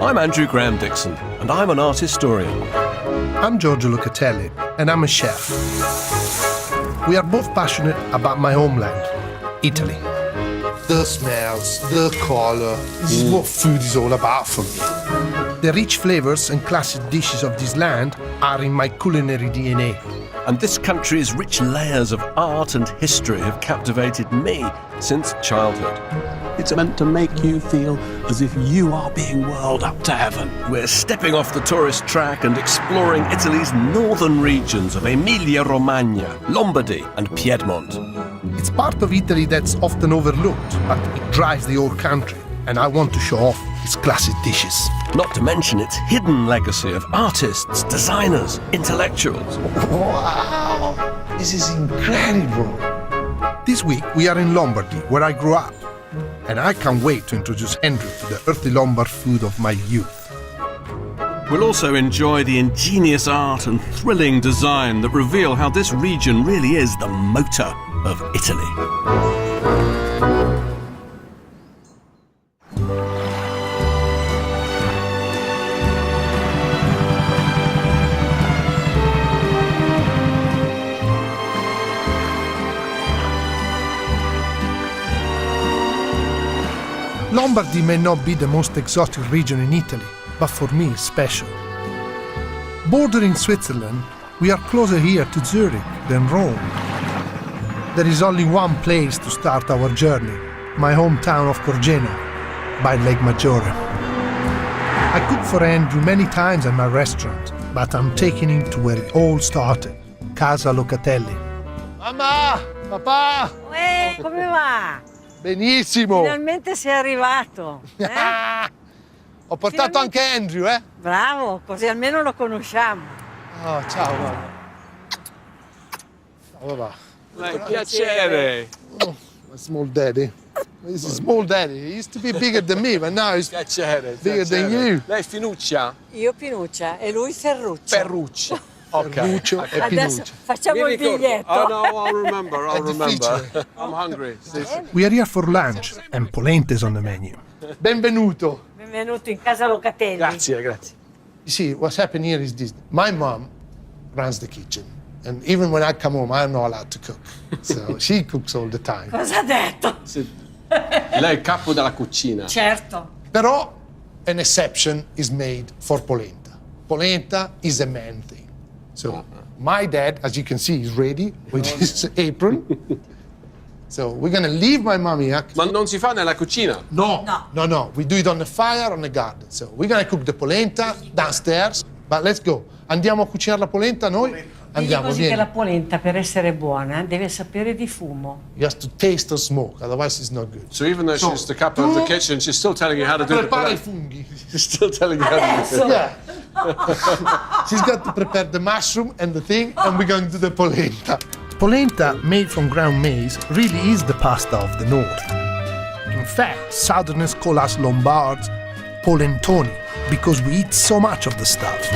I'm Andrew Graham-Dixon, and I'm an art historian. I'm Giorgio Locatelli, and I'm a chef. We are both passionate about my homeland, Italy. The smells, the color, this is what food is all about for me. The rich flavors and classic dishes of this land are in my culinary DNA. And this country's rich layers of art and history have captivated me since childhood. It's meant to make you feel as if you are being whirled up to heaven. We're stepping off the tourist track and exploring Italy's northern regions of Emilia-Romagna, Lombardy and Piedmont. It's part of Italy that's often overlooked, but it drives the whole country, and I want to show off its classic dishes. Not to mention its hidden legacy of artists, designers, intellectuals. Wow, this is incredible. This week we are in Lombardy, where I grew up, and I can't wait to introduce Andrew to the earthy Lombard food of my youth. We'll also enjoy the ingenious art and thrilling design that reveal how this region really is the motor of Italy. Lombardy may not be the most exotic region in Italy, but for me it's special. Bordering Switzerland, we are closer here to Zurich than Rome. There is only one place to start our journey, my hometown of Corgeno, by Lake Maggiore. I cooked for Andrew many times at my restaurant, but I'm taking him to where it all started, Casa Locatelli. Mamma! Papà! Come va? Benissimo! Finalmente sei arrivato. Ho portato anche Andrew, eh? Bravo, così almeno lo conosciamo. Oh, ciao, papà. Ciao, papà. Piacere. Oh, my small daddy. This is small daddy. He used to be bigger than me, but now he's bigger than you. Lei Finuccia? Io Pinuccia e lui Ferruccio. Ferruccia. Ok. Ferruccio e Adesso Pinuccia. facciamo il biglietto. Oh no, I'll remember. È difficile. I'm hungry. We are here for lunch, and polenta is on the menu. Benvenuto. Benvenuto in Casa Locatelli. Grazie. You see, what's happened here is this. My mom runs the kitchen. And even when I come home, I'm not allowed to cook. So she cooks all the time. Cosa ha detto? Lei è il capo della cucina. Certo. Però an exception is made for polenta. Polenta is a man thing. So my dad, as you can see, is ready with his apron. So we're going to leave my mom here. Ma non si fa nella cucina? No. We do it on the fire, on the garden. So we're going to cook the polenta downstairs. But let's go. Andiamo a cucinare la polenta noi? Andiamo, Così vieni. che la polenta, per essere buona, deve sapere di fumo. You have to taste the smoke, otherwise it's not good. So even though she's the capo of the kitchen, she's still telling you how to do the Prepara i polenta. funghi. She's still telling you how to do it. Yeah. She's got to prepare the mushroom and the thing, and we're going to do the polenta. Polenta, made from ground maize, really is the pasta of the north. In fact, Southerners call us Lombards polentoni, because we eat so much of the stuff.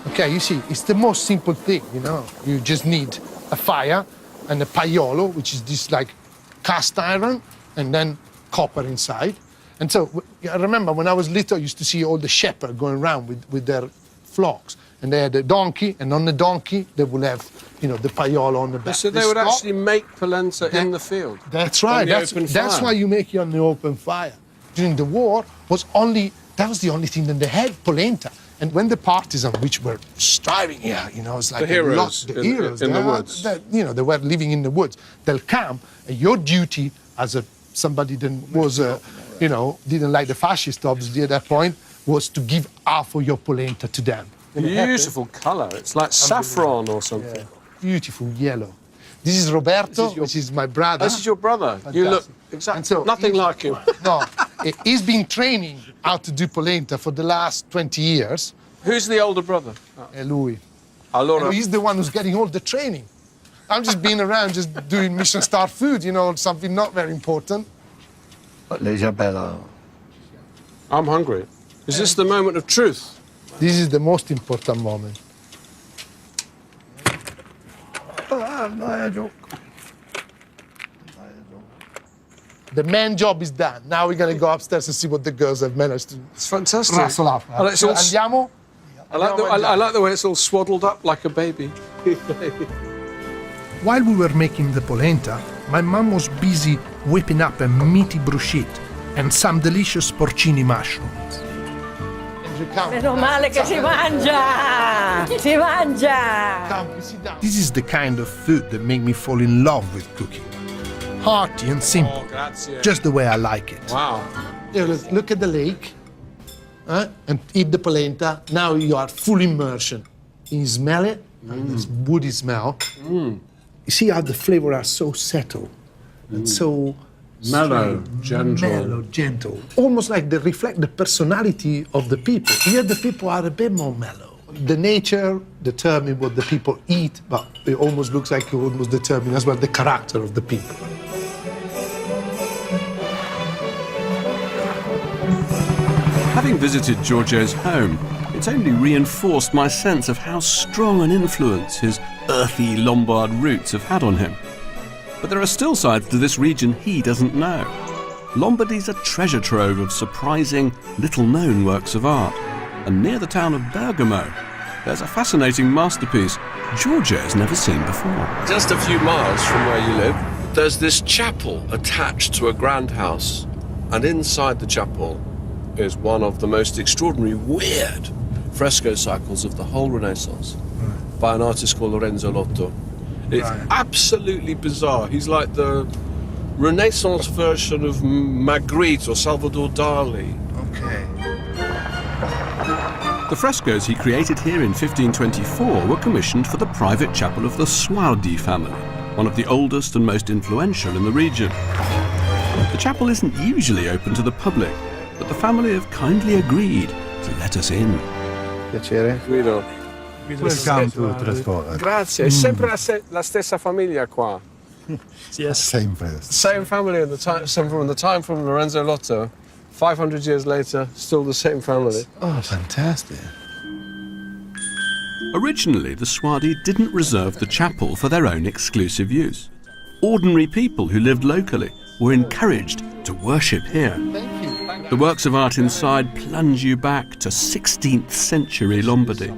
Okay, you see, it's the most simple thing, you know. You just need a fire and a paiolo, which is this like cast iron, and then copper inside. And so I remember when I was little, I used to see all the shepherds going around with their flocks. And they had a donkey, and on the donkey, they would have, you know, the paiolo on the back. So they would actually make polenta in the field? That's right. That's why you make it on the open fire. During the war, that was the only thing that they had, polenta. And when the partisans, which were striving here, you know, it's like the heroes in the woods. You know, they were living in the woods. They'll come, and your duty as somebody that was, you know, didn't like the fascists, obviously, at that point, was to give half of your polenta to them. Beautiful colour. It's like saffron or something. Yeah. Beautiful yellow. This is Roberto, which is my brother. This is your brother. Fantastic. You look exactly nothing like him. No, he's been training how to do polenta for the last 20 years. Who's the older brother? È lui. Allora, And he's the one who's getting all the training. I'm just being around, just doing Michelin star food, you know, something not very important. I'm hungry. Is this the moment of truth? This is the most important moment. The man job is done. Now we're going to go upstairs and see what the girls have managed to It's fantastic. rustle up. And it's all Andiamo? I like the way it's all swaddled up like a baby. While we were making the polenta, my mum was busy whipping up a meaty bruschetta and some delicious porcini mushrooms. Meno male che si mangia! Si mangia! This is the kind of food that made me fall in love with cooking. Hearty and simple, Grazie. just the way I like it. Wow. Look at the lake and eat the polenta. Now you are full immersion. You smell it, and this woody smell. You see how the flavors are so settled and so Mellow, gentle. mellow, gentle. Almost like they reflect the personality of the people. Here the people are a bit more mellow. The nature determines what the people eat, but it almost looks like it almost determines as well the character of the people. Having visited Giorgio's home, it's only reinforced my sense of how strong an influence his earthy Lombard roots have had on him. But there are still sides to this region he doesn't know. Lombardy's a treasure trove of surprising, little-known works of art. And near the town of Bergamo, there's a fascinating masterpiece Giorgio's never seen before. Just a few miles from where you live, there's this chapel attached to a grand house. And inside the chapel is one of the most extraordinary, weird fresco cycles of the whole Renaissance by an artist called Lorenzo Lotto. It's absolutely bizarre. He's like the Renaissance version of Magritte or Salvador Dali. Okay. The frescoes he created here in 1524 were commissioned for the private chapel of the Suardi family, one of the oldest and most influential in the region. The chapel isn't usually open to the public, but the family have kindly agreed to let us in. Piacere. Guido. Welcome to Trasforma. Grazie. È sempre la stessa famiglia qua. Sempre. Same family at the time, from the time from Lorenzo Lotto. 500 years later, still the same family. Oh, fantastic. Originally, the Suardi didn't reserve the chapel for their own exclusive use. Ordinary people who lived locally were encouraged to worship here. The works of art inside plunge you back to 16th century Lombardy,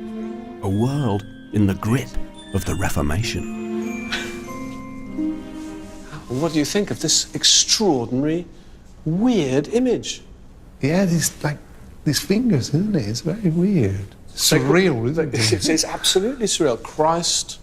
a world in the grip of the Reformation. What do you think of this extraordinary, weird image? Yeah, these fingers, isn't it? It's very weird. Surreal, isn't it? It's absolutely surreal. Christ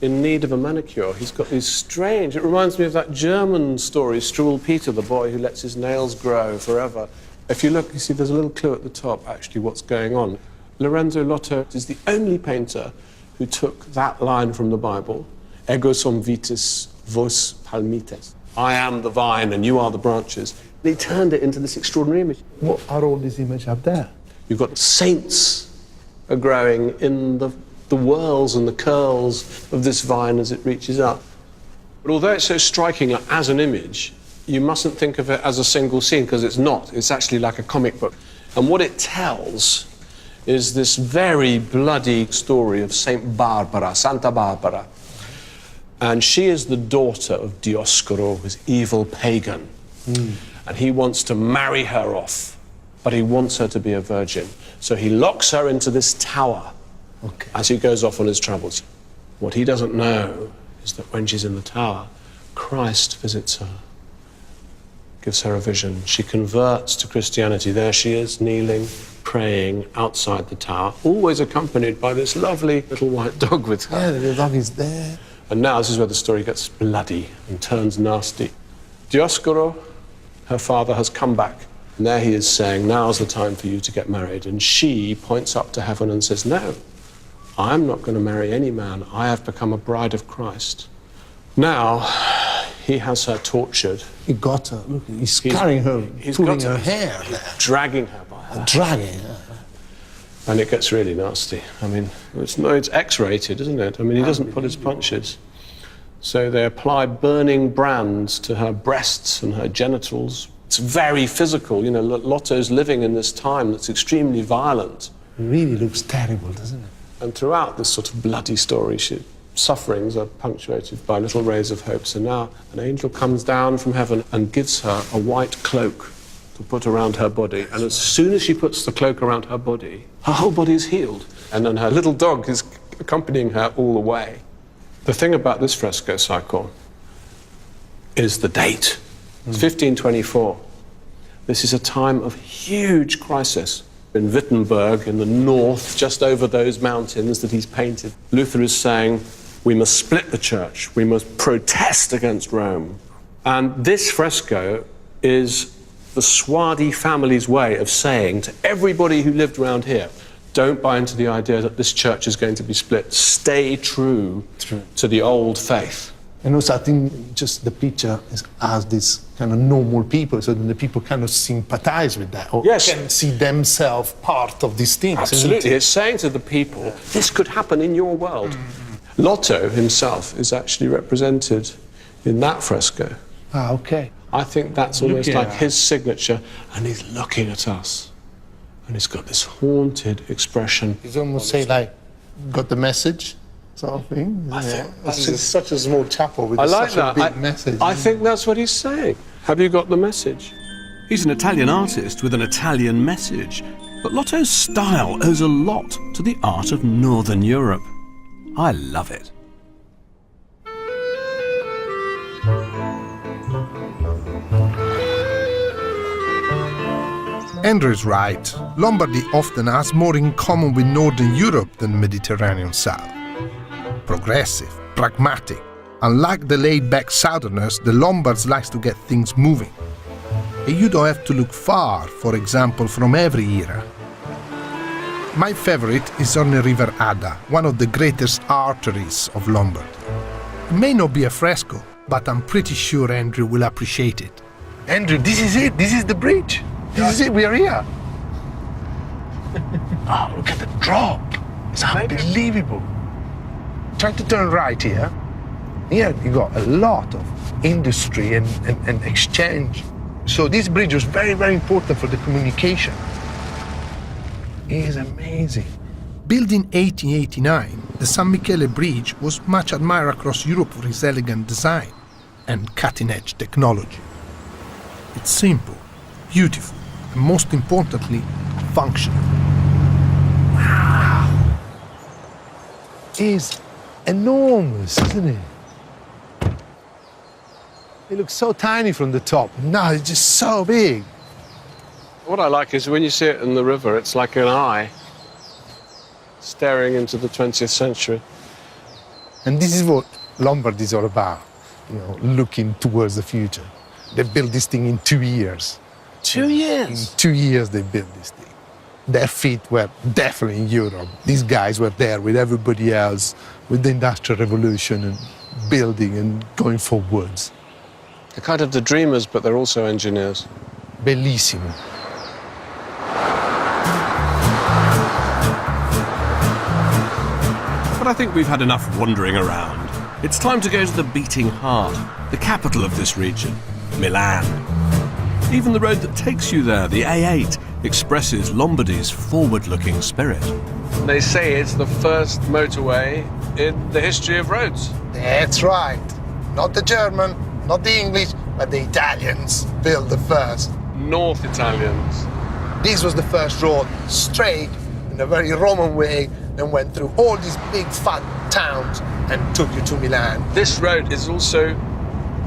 in need of a manicure. He's got these strange... It reminds me of that German story, Struwwel Peter, the boy who lets his nails grow forever. If you look, you see there's a little clue at the top, actually, what's going on. Lorenzo Lotto is the only painter who took that line from the Bible, Ego sum vitis, vos palmites. I am the vine and you are the branches. And he turned it into this extraordinary image. What are all these images up there? You've got saints are growing in the whorls and the curls of this vine as it reaches up. But although it's so striking as an image, you mustn't think of it as a single scene, because it's not. It's actually like a comic book. And what it tells is this very bloody story of Saint Barbara, Santa Barbara. And she is the daughter of Dioscoro, this evil pagan. And he wants to marry her off, but he wants her to be a virgin. So he locks her into this tower as he goes off on his travels. What he doesn't know is that when she's in the tower, Christ visits her, gives her a vision. She converts to Christianity. There she is, kneeling, praying outside the tower, always accompanied by this lovely little white dog with her. Yeah, the dog is there. And now this is where the story gets bloody and turns nasty. Dioscoro, her father, has come back. And there he is saying, now's the time for you to get married. And she points up to heaven and says, no, I'm not going to marry any man. I have become a bride of Christ. Now, he has her tortured. He got her. Look, he's carrying her, pulling her hair there. Dragging her by her. Dragging her. And it gets really nasty. I mean, it's X-rated, isn't it? I mean, he doesn't pull his punches. So they apply burning brands to her breasts and her genitals. It's very physical. You know, Lotto's living in this time that's extremely violent. It really looks terrible, doesn't it? And throughout this sort of bloody story, sufferings are punctuated by little rays of hope. So now an angel comes down from heaven and gives her a white cloak to put around her body. And as soon as she puts the cloak around her body, her whole body is healed. And then her little dog is accompanying her all the way. The thing about this fresco cycle is the date. It's 1524. This is a time of huge crisis. In Wittenberg, in the north, just over those mountains that he's painted, Luther is saying, we must split the church, we must protest against Rome. And this fresco is the Suardi family's way of saying to everybody who lived around here, don't buy into the idea that this church is going to be split. Stay true to the old faith. And also, I think just the picture has this kind of normal people, so that the people kind of sympathize with that, or can see themselves part of these things. Absolutely. It's saying to the people, this could happen in your world. Lotto himself is actually represented in that fresco. Ah, okay. I think that's almost like his signature, and he's looking at us. And he's got this haunted expression. He's almost say like, got the message? Sort of thing. It's such a small chapel with such a big message. I think that's what he's saying. Have you got the message? He's an Italian artist with an Italian message, but Lotto's style owes a lot to the art of Northern Europe. I love it. Andrew is right. Lombardy often has more in common with Northern Europe than Mediterranean South. Progressive, pragmatic. Unlike the laid-back Southerners, the Lombards like to get things moving. And you don't have to look far for example from every era. My favorite is on the River Adda, one of the greatest arteries of Lombardy. It may not be a fresco, but I'm pretty sure Andrew will appreciate it. Andrew, this is it. This is the bridge. This is it. We are here. Oh, look at the drop. It's unbelievable. Try to turn right here. Here you got a lot of industry and exchange. So this bridge was very, very important for the communication. It is amazing. Built in 1889, the San Michele Bridge was much admired across Europe for its elegant design and cutting-edge technology. It's simple, beautiful, and most importantly, functional. Wow! It is enormous, isn't it? It looks so tiny from the top. No, it's just so big. What I like is when you see it in the river, it's like an eye staring into the 20th century. And this is what Lombardy is all about, looking towards the future. They built this thing in 2 years. 2 years? In 2 years they built this thing. Their feet were definitely in Europe. These guys were there with everybody else, with the Industrial Revolution and building and going forwards. They're kind of the dreamers, but they're also engineers. Bellissimo. But I think we've had enough wandering around. It's time to go to the beating heart, the capital of this region, Milan. Even the road that takes you there, the A8, expresses Lombardy's forward-looking spirit. They say it's the first motorway in the history of roads. That's right. Not the German, not the English, but the Italians built the first. North Italians. This was the first road, straight, in a very Roman way, and went through all these big fat towns and took you to Milan. This road is also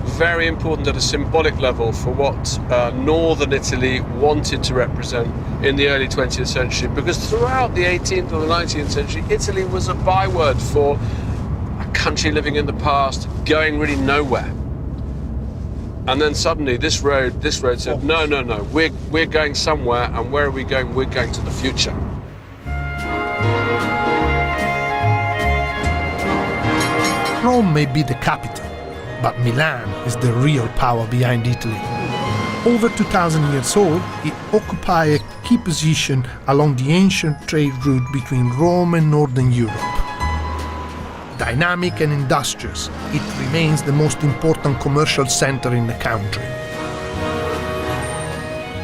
very important at a symbolic level for what northern Italy wanted to represent in the early 20th century, because throughout the 18th or the 19th century, Italy was a byword for a country living in the past, going really nowhere. And then suddenly this road said, no, we're going somewhere, and where are we going? We're going to the future. Rome may be the capital, but Milan is the real power behind Italy. Over 2,000 years old, it occupies a key position along the ancient trade route between Rome and Northern Europe. Dynamic and industrious, it remains the most important commercial center in the country.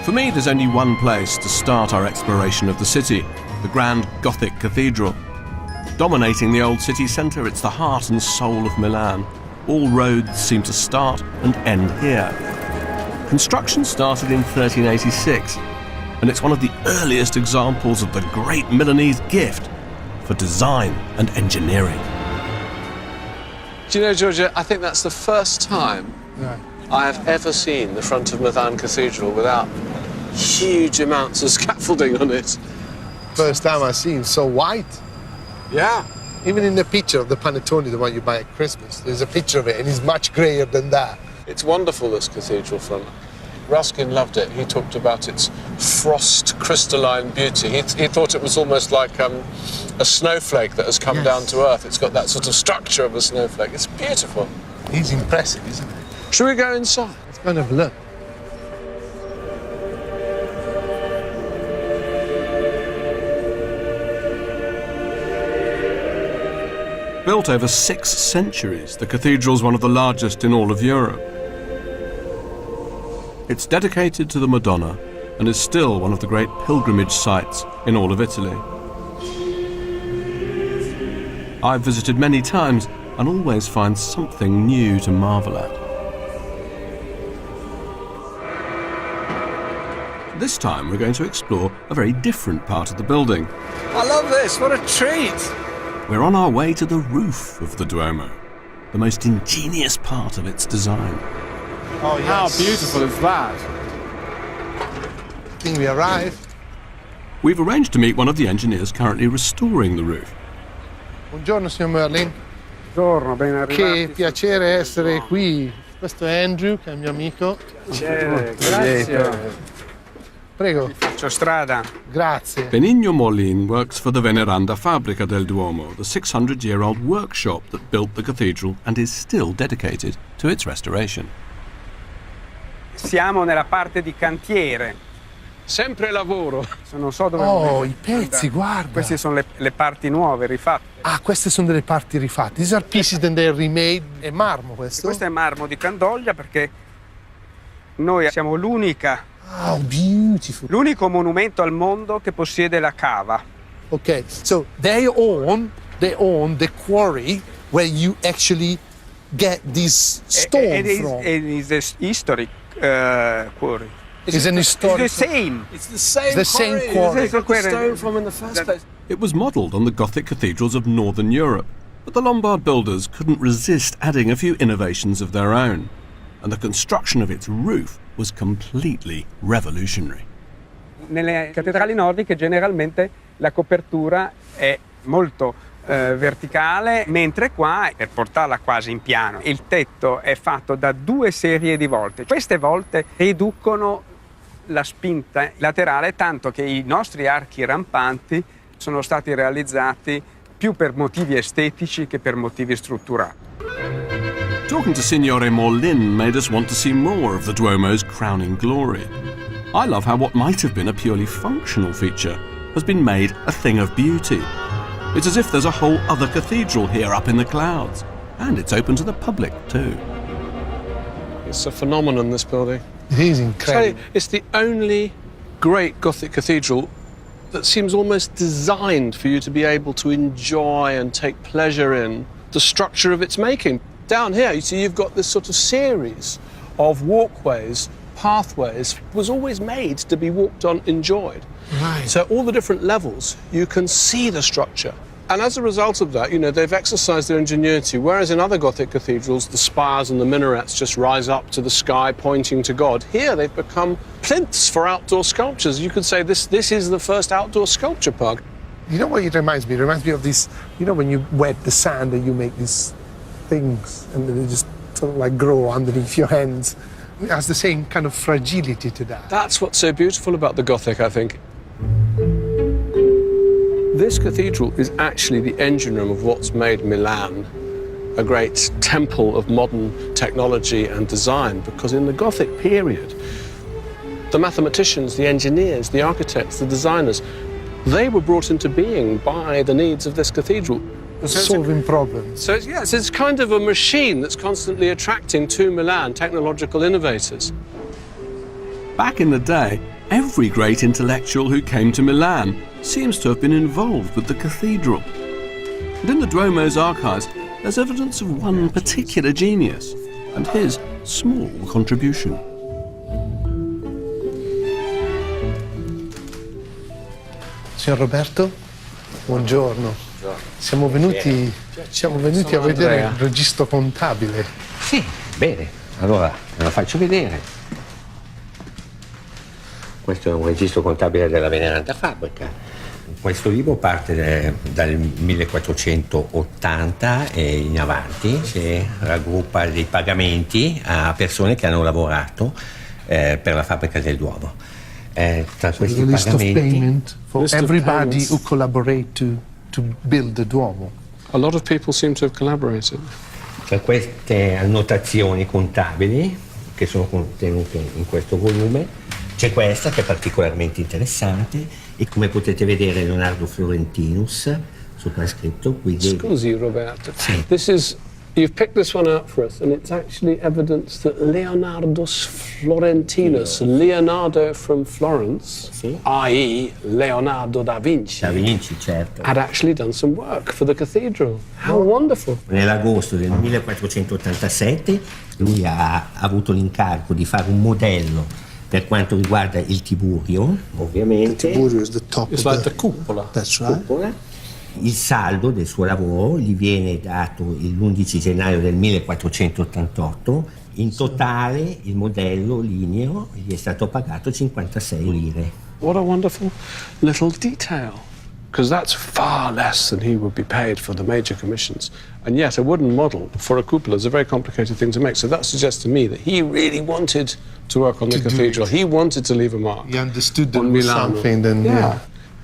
For me, there's only one place to start our exploration of the city, the grand Gothic cathedral. Dominating the old city centre, it's the heart and soul of Milan. All roads seem to start and end here. Construction started in 1386, and it's one of the earliest examples of the great Milanese gift for design and engineering. Do you know, Georgia, I think that's the first time I have ever seen the front of Milan Cathedral without huge amounts of scaffolding on it. First time I've seen so white. Yeah. Even in the picture of the panettone, the one you buy at Christmas, there's a picture of it, and it's much grayer than that. It's wonderful, this cathedral front. Ruskin loved it. He talked about its frost crystalline beauty. He thought it was almost like a snowflake that has come down to earth. It's got that sort of structure of a snowflake. It's beautiful. It's impressive, isn't it? Should we go inside? Let's kind of look. Built over 6 centuries, the cathedral's one of the largest in all of Europe. It's dedicated to the Madonna and is still one of the great pilgrimage sites in all of Italy. I've visited many times and always find something new to marvel at. This time we're going to explore a very different part of the building. I love this. What a treat. We're on our way to the roof of the Duomo, the most ingenious part of its design. Oh, yes. How beautiful is that? I think we arrived. We've arranged to meet one of the engineers currently restoring the roof. Buongiorno, signor Merlin. Buongiorno, ben arrivati. Che piacere essere qui. Questo è Andrew, che è il mio amico. Grazie. Prego. Faccio strada. Grazie. Benigno Morlin works for the Veneranda Fabbrica del Duomo, the 600-year-old workshop that built the cathedral and is still dedicated to its restoration. Siamo nella parte di cantiere. Sempre lavoro. Non so dove. Oh, i pezzi, guarda. Queste sono le parti nuove, rifatte. Ah, queste sono delle parti rifatte. These are pieces that they're remade. È marmo questo? Questo è marmo di Candoglia perché noi siamo Oh, beautiful. l'unico monumento al mondo che possiede la cava. Okay, so they own the quarry where you actually get this stone from. It is a historic quarry. It's an historic. It's the same. It's the same The same quarry. They got the stone from in the first place. It was modelled on the Gothic cathedrals of northern Europe, but the Lombard builders couldn't resist adding a few innovations of their own, and the construction of its roof was completely revolutionary. Nelle cattedrali nordiche generalmente la copertura è molto verticale, mentre qua, per portarla quasi in piano, il tetto è fatto da 2 serie di volte. Queste volte riducono la spinta laterale, tanto che i nostri archi rampanti sono stati realizzati più per motivi estetici che per motivi strutturali. Talking to Signore Morlin made us want to see more of the Duomo's crowning glory. I love how what might have been a purely functional feature has been made a thing of beauty. It's as if there's a whole other cathedral here up in the clouds, and it's open to the public too. It's a phenomenon, this building. It is incredible. It's the only great Gothic cathedral that seems almost designed for you to be able to enjoy and take pleasure in the structure of its making. Down here, you see, you've got this sort of series of walkways, pathways, was always made to be walked on, enjoyed. Right. So all the different levels, you can see the structure. And as a result of that, you know, they've exercised their ingenuity, whereas in other Gothic cathedrals, the spires and the minarets just rise up to the sky, pointing to God. Here, they've become plinths for outdoor sculptures. You could say this is the first outdoor sculpture park. You know what it reminds me? It reminds me of this, you know, when you wet the sand and you make these things and they just sort of like grow underneath your hands. It has the same kind of fragility to that. That's what's so beautiful about the Gothic, I think. This cathedral is actually the engine room of what's made Milan a great temple of modern technology and design, because in the Gothic period, the mathematicians, the engineers, the architects, the designers, they were brought into being by the needs of this cathedral. Solving problems. So it's kind of a machine that's constantly attracting to Milan technological innovators. Back in the day, every great intellectual who came to Milan seems to have been involved with the cathedral. And in the Duomo's archives, there's evidence of one particular genius and his small contribution. Signor Roberto, buongiorno. Siamo venuti a vedere il registro contabile. Sì, bene. Allora, me lo faccio vedere. Questo è un registro contabile della veneranda fabbrica. Questo libro parte dal 1480 e in avanti e raggruppa dei pagamenti a persone che hanno lavorato per la fabbrica del Duomo. Tra questi list pagamenti... of payment for everybody who collaborate to build the Duomo. A lot of people seem to have collaborated. Tra queste annotazioni contabili che sono contenute in questo volume c'è questa che è particolarmente interessante e come potete vedere Leonardo Florentinus sopra è scritto qui. Scusi Roberto, Sì. You've picked this one out for us and it's actually evidence that Leonardus Florentinus, Leonardo from Florence, Sì. i.e. Leonardo da Vinci, Da Vinci, certo. had actually done some work for the cathedral. How wonderful. Nell'agosto del 1487 lui ha avuto l'incarico di fare un modello per quanto riguarda il Tiburio, ovviamente. Tiburio is the top It's of like the cupola. That's right. Il saldo del suo lavoro gli viene dato l'11 gennaio del 1488. In totale il modello ligneo gli è stato pagato 56 lire. What a wonderful little detail. Because that's far less than he would be paid for the major commissions. And yet a wooden model for a cupola is a very complicated thing to make. So that suggests to me that he really wanted to work on the cathedral. He wanted to leave a mark. He understood there on was Milano. something then, yeah.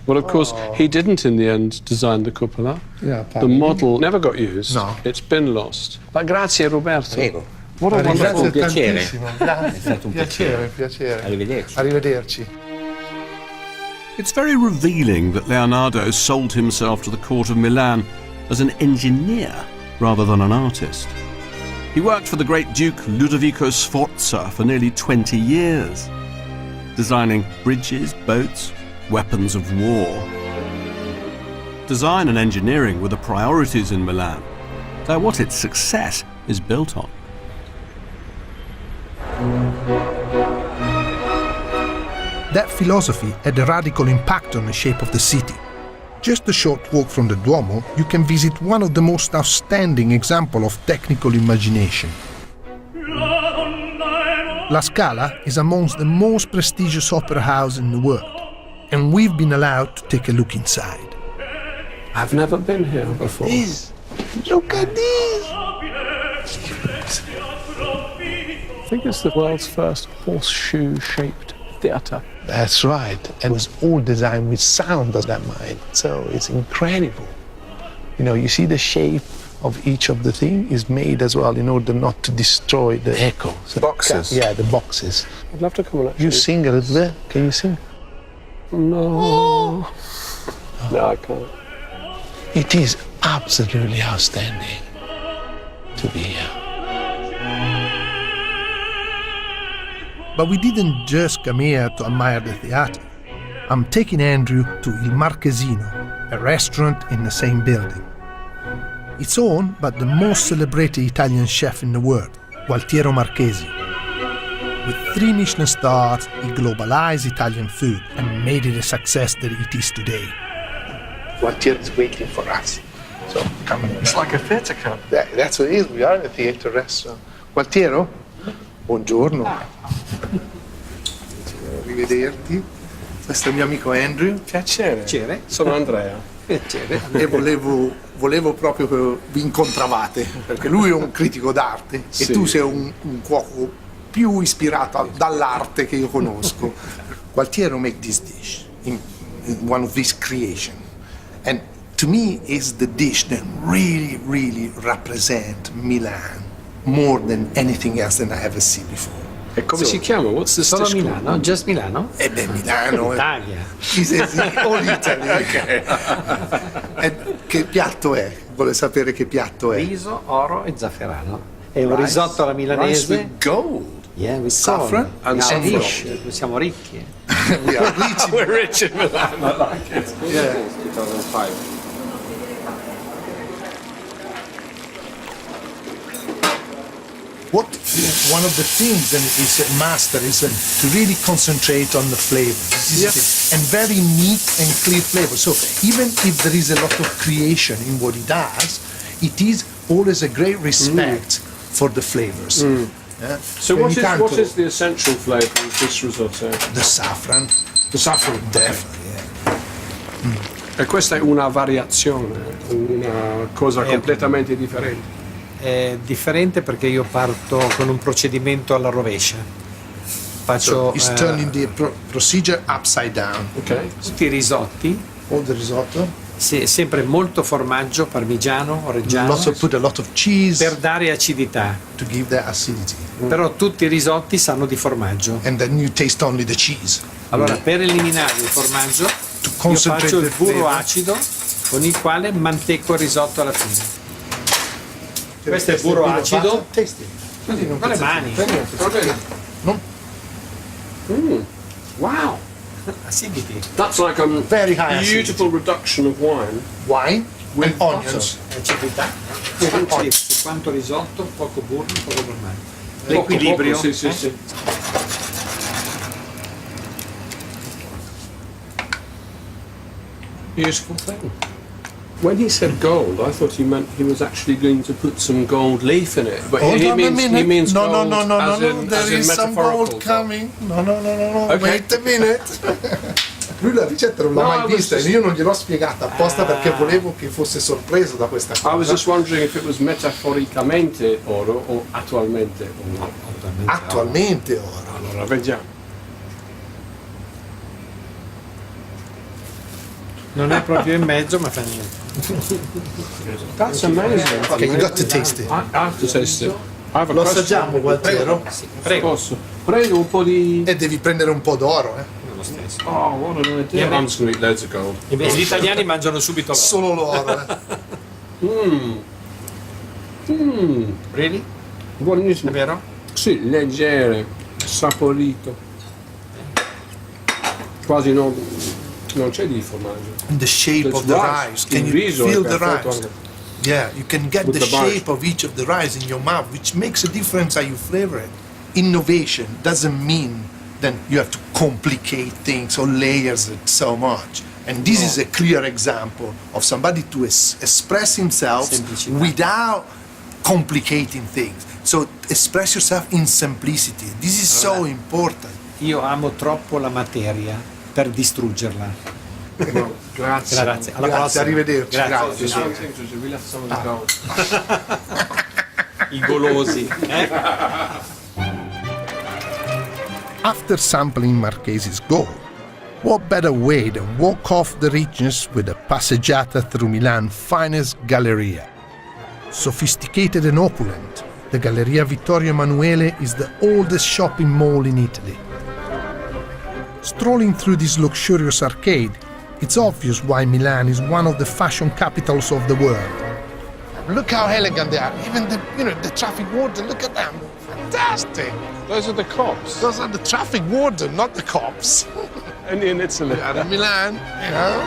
Well, of course, he didn't in the end design the cupola. Yeah, The apparently. model never got used. No. It's been lost. But grazie Roberto. Prego. What a wonderful... Grazie piacere. tantissimo. È Grazie. stato un Piacere. Arrivederci. Arrivederci. It's very revealing that Leonardo sold himself to the court of Milan as an engineer rather than an artist. He worked for the great Duke Ludovico Sforza for nearly 20 years, designing bridges, boats, weapons of war. Design and engineering were the priorities in Milan. They're what its success is built on. That philosophy had a radical impact on the shape of the city. Just a short walk from the Duomo, you can visit one of the most outstanding examples of technical imagination. La Scala is amongst the most prestigious opera houses in the world, and we've been allowed to take a look inside. I've never been here before. Look at this! I think it's the world's first horseshoe-shaped theatre. That's right. And it was all designed with sound as that mind. So it's incredible. You know, you see the shape of each of the thing is made as well in order not to destroy the echo. So Boxes? Yeah, the boxes. I'd love to come and actually... You sing a little bit? Can you sing? No. No, I can't. It is absolutely outstanding to be here. But we didn't just come here to admire the theatre. I'm taking Andrew to Il Marchesino, a restaurant in the same building. It's owned by the most celebrated Italian chef in the world, Gualtiero Marchesi. With 3 Michelin stars, he globalized Italian food and made it a success that it is today. Gualtiero is waiting for us. So come on. It's like a theatre club. That's what it is. We are in a theatre restaurant. Gualtiero? Buongiorno. Arrivederti. Questo è il mio amico Andrew. Piacere. Sono Andrea. Piacere. E volevo proprio che vi incontravate, perché lui è un critico d'arte Sì. e tu sei un cuoco più ispirato dall'arte che io conosco. Gualtiero make this dish in one of his creation, and to me is the dish that really represent Milan more than anything else that I ever seen before. E come si chiama? What's this Solo dish called? Milano? Just Milano? E beh, Milano Italia. all Italy. E che piatto è? Vuole sapere che piatto è? Riso, oro e zafferano. È un Rice. risotto alla Rice milanese. with gold. Yeah, with Saffron? corn. And Yeah, saffron. rich. Siamo ricchi. We are rich. We're rich in Milan. I like it. Yeah. 2005. One of the things that is a master is to really concentrate on the flavor. And very neat and clear flavor. So even if there is a lot of creation in what he does, it is always a great respect for the flavors. So what is the essential flavour of this risotto? The saffron. The saffron, Definitely, E questa è una variazione, una cosa completamente differente. È differente perché io parto con un procedimento alla rovescia. Faccio He's turning the procedure upside down. Ok. tutti i risotti, All the risotto. sempre molto formaggio, parmigiano, You reggiano, also put a lot of cheese per dare acidità. to give the acidity. Però tutti i risotti sanno di formaggio. And then you taste only the cheese. Allora, per eliminare il formaggio, io concentrate faccio il the burro flavor. acido con il quale mantecco il risotto alla fine. Questo è il burro acido. Tasty. Con le mani. Wow, Acidity. that's like a Very high beautiful reduction of wine. Wine and onions. Acidità. Su quanto risotto, poco burro, poco formaggio. Poco, L'equilibrio. poco, sì. Beautiful thing. When he said gold, I thought he meant he was actually going to put some gold leaf in it. But Hold he on a minute. he means no, gold no. as in, There as in is some metaphorical gold coming. No. Okay. Wait a minute. Lui la ricetta non l'ha No, mai I was vista just- e io non gliel'ho spiegata apposta perché volevo che fosse sorpreso da questa cosa. I was just wondering if it was metaforicamente oro o attualmente oro. Attualmente ora. Allora, vediamo. Non è proprio in mezzo, ma fa niente. That's amazing. Okay, you got to taste it. I have to taste it. I have a Lo question. assaggiamo, Gualtiero? Prego. Posso? Prendo un po' di... E devi prendere un po' d'oro, Lo stesso. Oh, what an idea. I'm just going to eat loads of gold. Gli italiani mangiano subito l'oro. Solo l'oro, Really? Buonissimo. È vero? Sì, leggere, saporito. Quasi non c'è di formaggio. And the shape There's of the rice. rice. Can Il you riso feel è the perfetto rice? anche. Yeah, you can get With the the bark. shape of each of the rice in your mouth, which makes a difference how you flavor it. Innovation doesn't mean that you have to complicate things or layers it so much. And this is a clear example of somebody to express himself Semplicità. without complicating things. So express yourself in simplicity. This is so important. Io amo troppo la materia per distruggerla. No, grazie. Grazie. Alla Grazie, prossima. arrivederci. Grazie. Grazie. We left some of the gold. I golosi. After sampling Marchese's gold, what better way than walk off the Regis with a passeggiata through Milan's finest galleria? Sophisticated and opulent, the Galleria Vittorio Emanuele is the oldest shopping mall in Italy. Strolling through this luxurious arcade, it's obvious why Milan is one of the fashion capitals of the world. Look how elegant they are. Even the traffic warden, look at them. Fantastic. Those are the cops. Those are the traffic warden, not the cops. Only in Italy. Out of Milan, you know.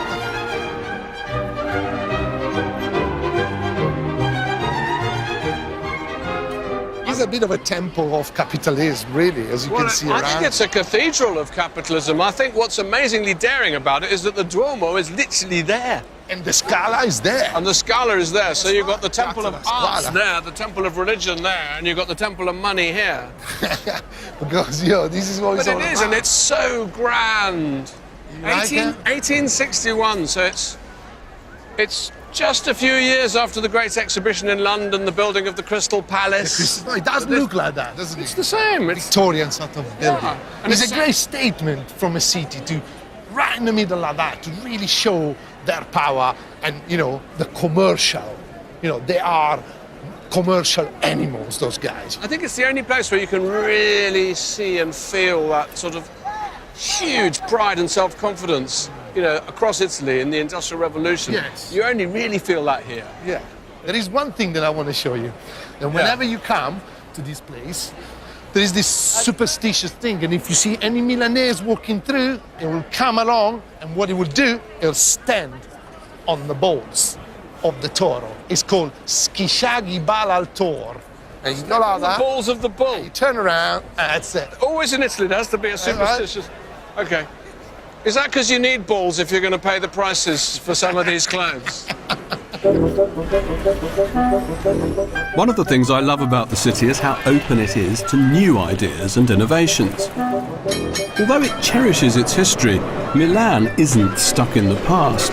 It's a bit of a temple of capitalism, really, as you can see I around. think it's a cathedral of capitalism. I think what's amazingly daring about it is that the Duomo is literally there. And the Scala is there. And the Scala is there. So you've got the Temple of Scala. Arts there, the Temple of Religion there, and you've got the Temple of Money here. Because, this is what But it's all it is, about. and it's so grand. You like it? 1861, so it's just a few years after the Great Exhibition in London, the building of the Crystal Palace. No, it doesn't look like that, doesn't It's it? the same. It's Victorian sort of building. Yeah, and It's it's a great statement from a city to right in the middle of that to really show their power and the commercial. They are commercial animals, those guys. I think it's the only place where you can really see and feel that sort of huge pride and self-confidence, across Italy in the Industrial Revolution. Yes. You only really feel that here. Yeah. There is one thing that I want to show you. And whenever you come to this place, there is this superstitious thing. And if you see any Milanese walking through, it will come along, and what it will do, it'll stand on the balls of the toro. It's called Schisciaghi Bal al Tor. And you go like that. Balls of the bull. You turn around, and that's it. Always in Italy, there has to be a superstitious... Okay. Is that because you need balls if you're going to pay the prices for some of these clothes? One of the things I love about the city is how open it is to new ideas and innovations. Although it cherishes its history, Milan isn't stuck in the past.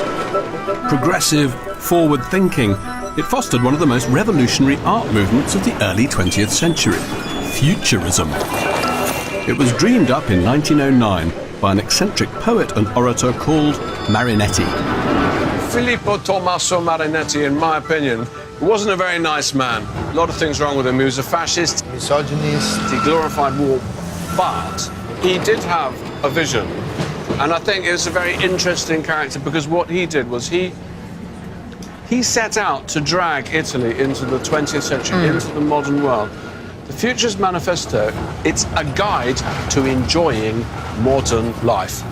Progressive, forward-thinking, it fostered one of the most revolutionary art movements of the early 20th century, Futurism. It was dreamed up in 1909 by an eccentric poet and orator called Marinetti. Filippo Tommaso Marinetti, in my opinion, wasn't a very nice man. A lot of things wrong with him. He was a fascist, Misogynist. he glorified war, but he did have a vision. And I think it was a very interesting character because what he did was he set out to drag Italy into the 20th century, into the modern world. The Futurist Manifesto, it's a guide to enjoying modern life.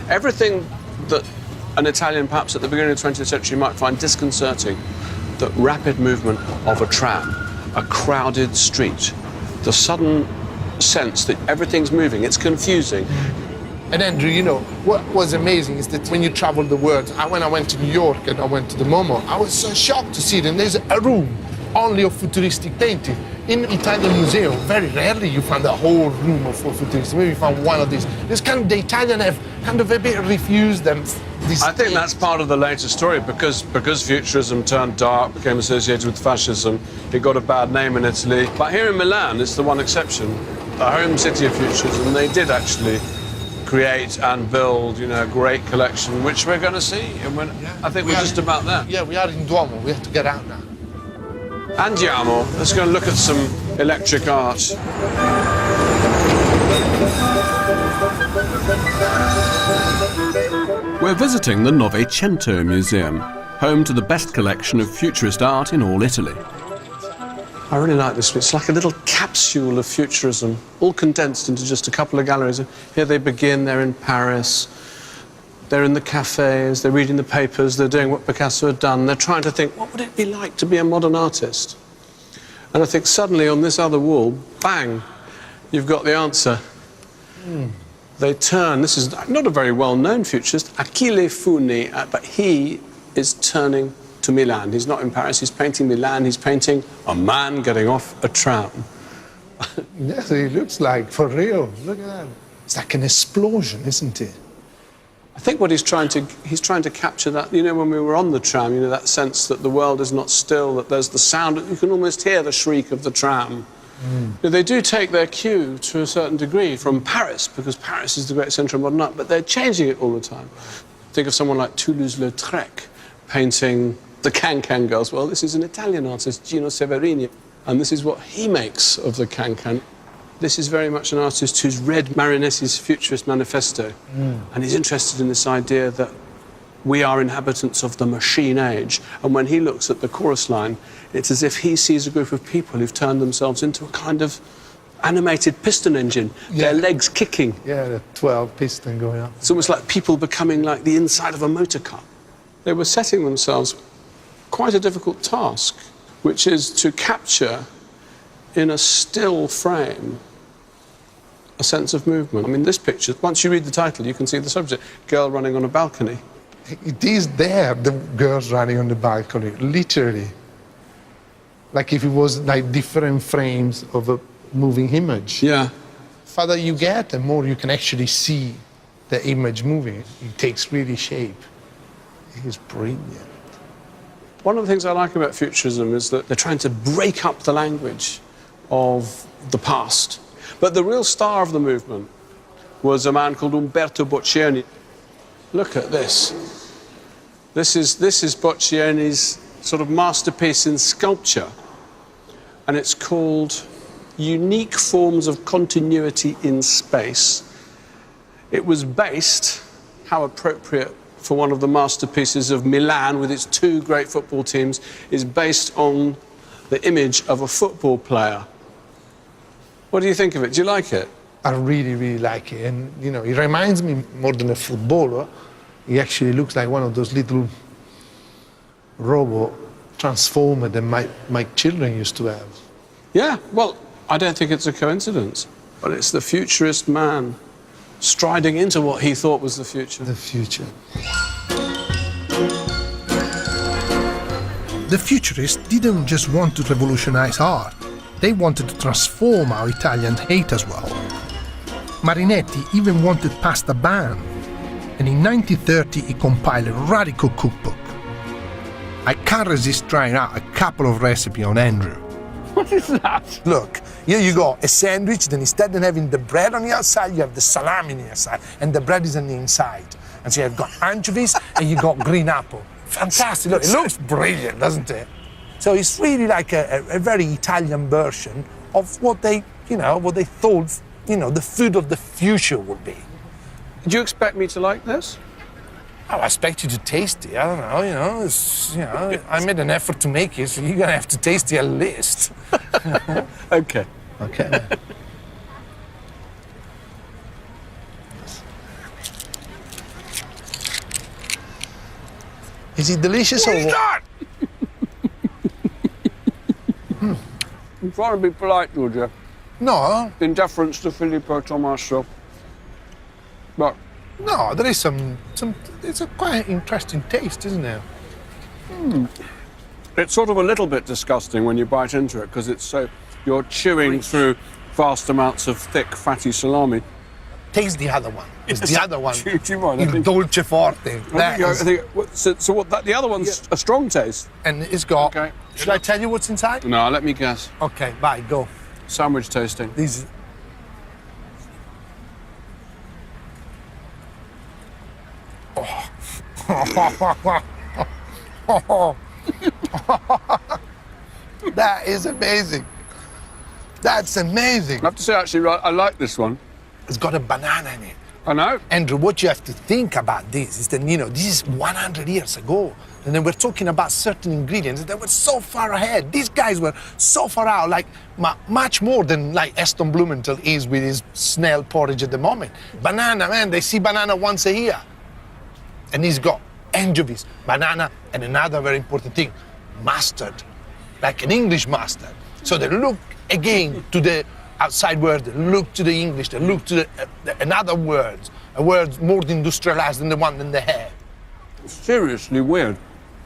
Everything that an Italian, perhaps at the beginning of the 20th century, might find disconcerting, the rapid movement of a tram, a crowded street, the sudden sense that everything's moving, it's confusing. And Andrew, you know, what was amazing is that when you travel the world, when I went to New York and I went to the MoMA, I was so shocked to see it. And there's a room only of futuristic painting. In Italian museum, very rarely you find a whole room of futuristic. Maybe you found one of these. This kind of, the Italian have kind of a bit refused them. I think that's part of the later story because Futurism turned dark, became associated with fascism. It got a bad name in Italy. But here in Milan, it's the one exception. The home city of Futurism, they did actually create and build, you know, a great collection, which we're going to see. And I think we're just about there. Yeah, we are in Duomo. We have to get out now. Andiamo. Let's go and look at some electric art. We're visiting the Novecento Museum, home to the best collection of futurist art in all Italy. I really like this. It's like a little capsule of futurism, all condensed into just a couple of galleries. Here they begin, they're in Paris, they're in the cafes, they're reading the papers, they're doing what Picasso had done. They're trying to think, what would it be like to be a modern artist? And I think suddenly on this other wall, bang, you've got the answer. They turn, this is not a very well-known futurist, Achille Funi, but he is turning to Milan. He's not in Paris, he's painting Milan, he's painting a man getting off a tram. Yes, it looks like, for real. Look at that. It's like an explosion, isn't it? I think what he's trying to capture that, you know, when we were on the tram, you know, that sense that the world is not still, that there's the sound, you can almost hear the shriek of the tram. They do take their cue to a certain degree from Paris, because Paris is the great centre of modern art, but they're changing it all the time. Think of someone like Toulouse-Lautrec painting the Can-Can girls. Well, this is an Italian artist, Gino Severini, and this is what he makes of the Can-Can. This is very much an artist who's read Marinetti's Futurist Manifesto, and he's interested in this idea that we are inhabitants of the machine age. And when he looks at the chorus line, it's as if he sees a group of people who've turned themselves into a kind of animated piston engine, their legs kicking. Yeah, the 12 piston going up. It's almost like people becoming like the inside of a motor car. They were setting themselves quite a difficult task, which is to capture in a still frame a sense of movement. I mean, this picture, once you read the title, you can see the subject, girl running on a balcony. It is there, the girls running on the balcony, literally. Like if it was like different frames of a moving image. Yeah. The farther you get, the more you can actually see the image moving. It takes really shape. It is brilliant. One of the things I like about Futurism is that they're trying to break up the language of the past. But the real star of the movement was a man called Umberto Boccioni. Look at this. This is Boccioni's sort of masterpiece in sculpture, and it's called Unique Forms of Continuity in Space. It was based, how appropriate for one of the masterpieces of Milan with its two great football teams, is based on the image of a football player. What do you think of it? Do you like it? I really, really like it. And, you know, it reminds me more than a footballer. He actually looks like one of those little robot transformers that my children used to have. Yeah, well, I don't think it's a coincidence, but it's the futurist man striding into what he thought was the future. The future. The futurists didn't just want to revolutionize art, they wanted to transform how Italians hate as well. Marinetti even wanted pasta ban, and in 1930 he compiled a radical cookbook. I can't resist trying out a couple of recipes on Andrew. What is that? Look, here you go, a sandwich, then instead of having the bread on the outside, you have the salami on the outside, and the bread is on the inside. And so you've got anchovies and you got green apple. Fantastic, look, it looks brilliant, doesn't it? So it's really like a very Italian version of what they, what they thought, the food of the future would be. Did you expect me to like this? I expect you to taste it. I don't know, I made an effort to make it, so you're gonna have to taste it at least. Okay. Okay. Is it delicious or what? I'm trying to be polite, Georgia, No, in deference to Filippo Tommaso. But no, there is some. It's a quite interesting taste, isn't it? it's sort of a little bit disgusting when you bite into it because you're chewing through vast amounts of thick, fatty salami. Taste the other one. It's the other one. Do you mind? I Il think- dolce forte. The other one's a strong taste. And it's got. Okay. Should I tell you what's inside? No, let me guess. Okay, bye, go. Sandwich toasting. These. That is amazing. That's amazing. I have to say, actually, I like this one. It's got a banana in it. I know. Andrew, what you have to think about this is that, this is 100 years ago. And then we're talking about certain ingredients that were so far ahead. These guys were so far out, like much more than like Aston Blumenthal is with his snail porridge at the moment. Banana, man, they see banana once a year. And he's got anchovies, banana, and another very important thing, mustard, like an English mustard. So they look again to the outside world, they look to the English, they look to another words, a word more industrialized than the one that they have. Seriously weird.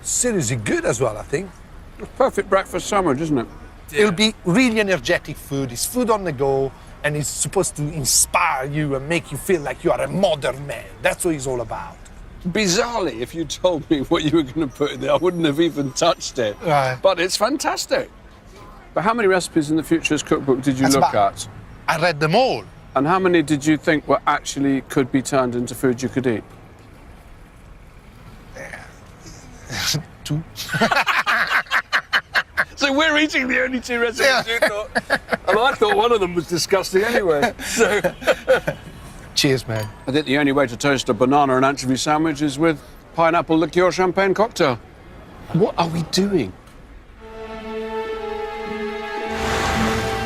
Seriously good as well, I think. It's perfect breakfast sandwich, isn't it? It'll be really energetic food. It's food on the go, and it's supposed to inspire you and make you feel like you are a modern man. That's what it's all about. Bizarrely, if you told me what you were going to put in there, I wouldn't have even touched it. Right. But it's fantastic. But how many recipes in the Futurist Cookbook did you That's look about- at? I read them all. And how many did you think were actually could be turned into food you could eat? 2. So we're eating the only 2 recipes you thought. And I thought one of them was disgusting anyway. So Cheers, man. I think the only way to toast a banana and anchovy sandwich is with pineapple liqueur champagne cocktail. What are we doing?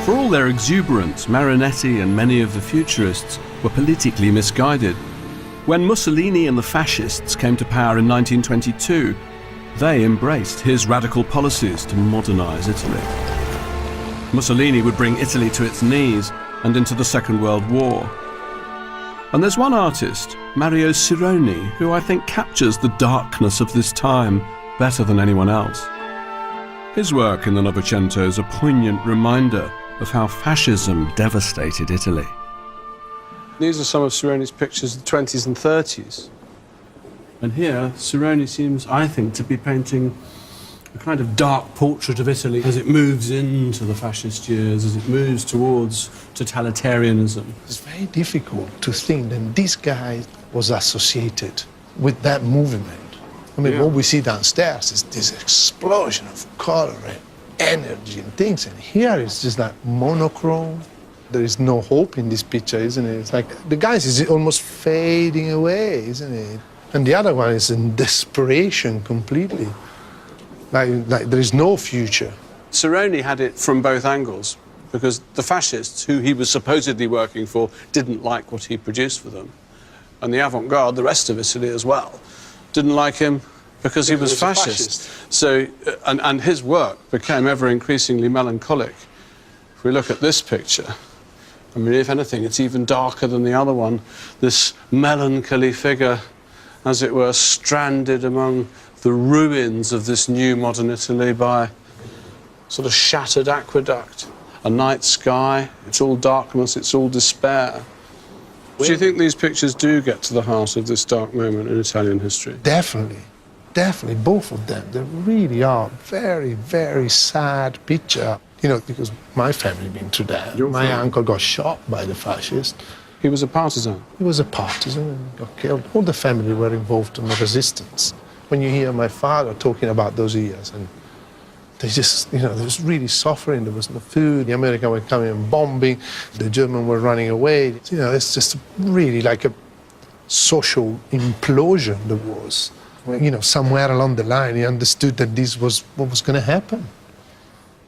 For all their exuberance, Marinetti and many of the futurists were politically misguided. When Mussolini and the fascists came to power in 1922, they embraced his radical policies to modernize Italy. Mussolini would bring Italy to its knees and into the Second World War. And there's one artist, Mario Cironi, who I think captures the darkness of this time better than anyone else. His work in the Novecento is a poignant reminder of how fascism devastated Italy. These are some of Cironi's pictures of the 20s and 30s. And here, Cironi seems, I think, to be painting a kind of dark portrait of Italy as it moves into the fascist years, as it moves towards totalitarianism. It's very difficult to think that this guy was associated with that movement. I mean, what we see downstairs is this explosion of color and energy and things, and here it's just like monochrome. There is no hope in this picture, isn't it? It's like the guy's is almost fading away, isn't it? And the other one is in desperation completely. Like there is no future. Cironi had it from both angles, because the fascists, who he was supposedly working for, didn't like what he produced for them. And the avant-garde, the rest of Italy as well, didn't like him because he was fascist. So, and his work became ever increasingly melancholic. If we look at this picture, I mean, if anything, it's even darker than the other one. This melancholy figure, as it were, stranded among the ruins of this new modern Italy by sort of shattered aqueduct, a night sky. It's all darkness, it's all despair. Do you think these pictures do get to the heart of this dark moment in Italian history? Definitely, definitely, both of them. They really are very, very sad picture. You know, because my family been through that. My uncle got shot by the fascists. He was a partisan? He was a partisan and got killed. All the family were involved in the resistance. When you hear my father talking about those years, and they just, you know, there was really suffering, there was no food, the Americans were coming and bombing, the Germans were running away. You know, it's just really like a social implosion there was. You know, somewhere along the line, he understood that this was what was going to happen.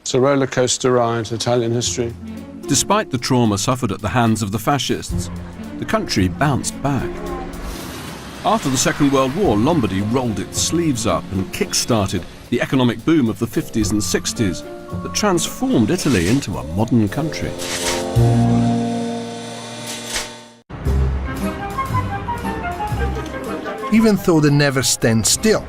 It's a roller coaster ride, Italian history. Despite the trauma suffered at the hands of the fascists, the country bounced back. After the Second World War, Lombardy rolled its sleeves up and kick-started the economic boom of the 50s and 60s that transformed Italy into a modern country. Even though they never stand still,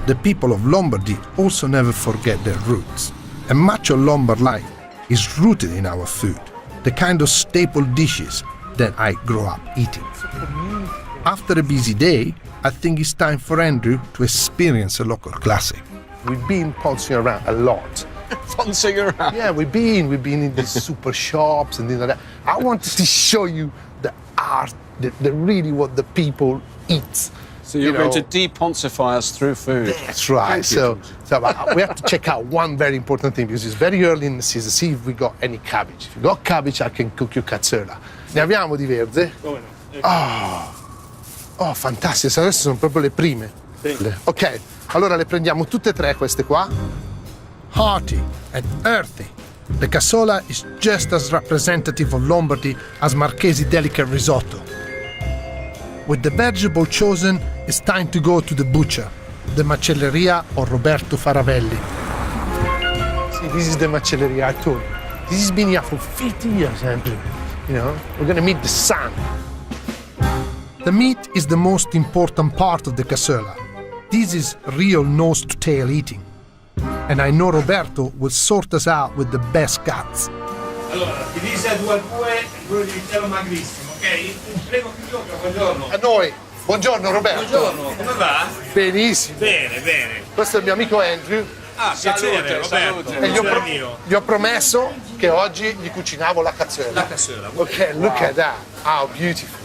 the people of Lombardy also never forget their roots. And much of Lombard life is rooted in our food, the kind of staple dishes that I grew up eating. After a busy day, I think it's time for Andrew to experience a local classic. We've been pouncing around a lot. Pouncing around? Yeah, we've been in these super shops and things like that. I wanted to show you the art, the really what the people eat. So you're going to de-poncify us through food. That's right. So we have to check out one very important thing, because it's very early in the season. See if we got any cabbage. If you got cabbage, I can cook you cazzola. Ne abbiamo di verde? Oh, fantastico. Adesso sono proprio le prime. Sì. Ok, allora le prendiamo tutte e tre queste qua. Hearty and earthy. The cassola is just as representative of Lombardy as Marchesi delicate risotto. With the vegetable chosen, it's time to go to the butcher, the macelleria of Roberto Faravelli. See, this is the macelleria I told you. This has been here for 50 years, Andrew. You know, we're gonna meet the sun. The meat is the most important part of the cassola. This is real nose-to-tail eating. And I know Roberto will sort us out with the best cuts. Allora, divisa a 2 a 2, quello di vitello magrissimo, ok? Prego che gioca, buongiorno. A noi. Buongiorno Roberto. Buongiorno, come va? Benissimo. Bene, bene. Questo è il mio amico Andrew. Ah, piacere, Roberto. E gli ho promesso che oggi gli cucinavo la cazzola. La cassola. Ok, look at that. How beautiful.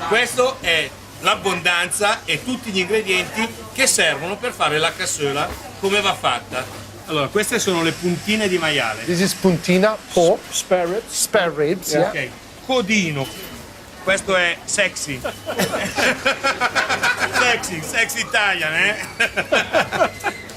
Questo è l'abbondanza e tutti gli ingredienti che servono per fare la cassola come va fatta. Allora, queste sono le puntine di maiale. This is puntina, pork, spare ribs, yeah. Ok. Codino. Questo è sexy. sexy Italian,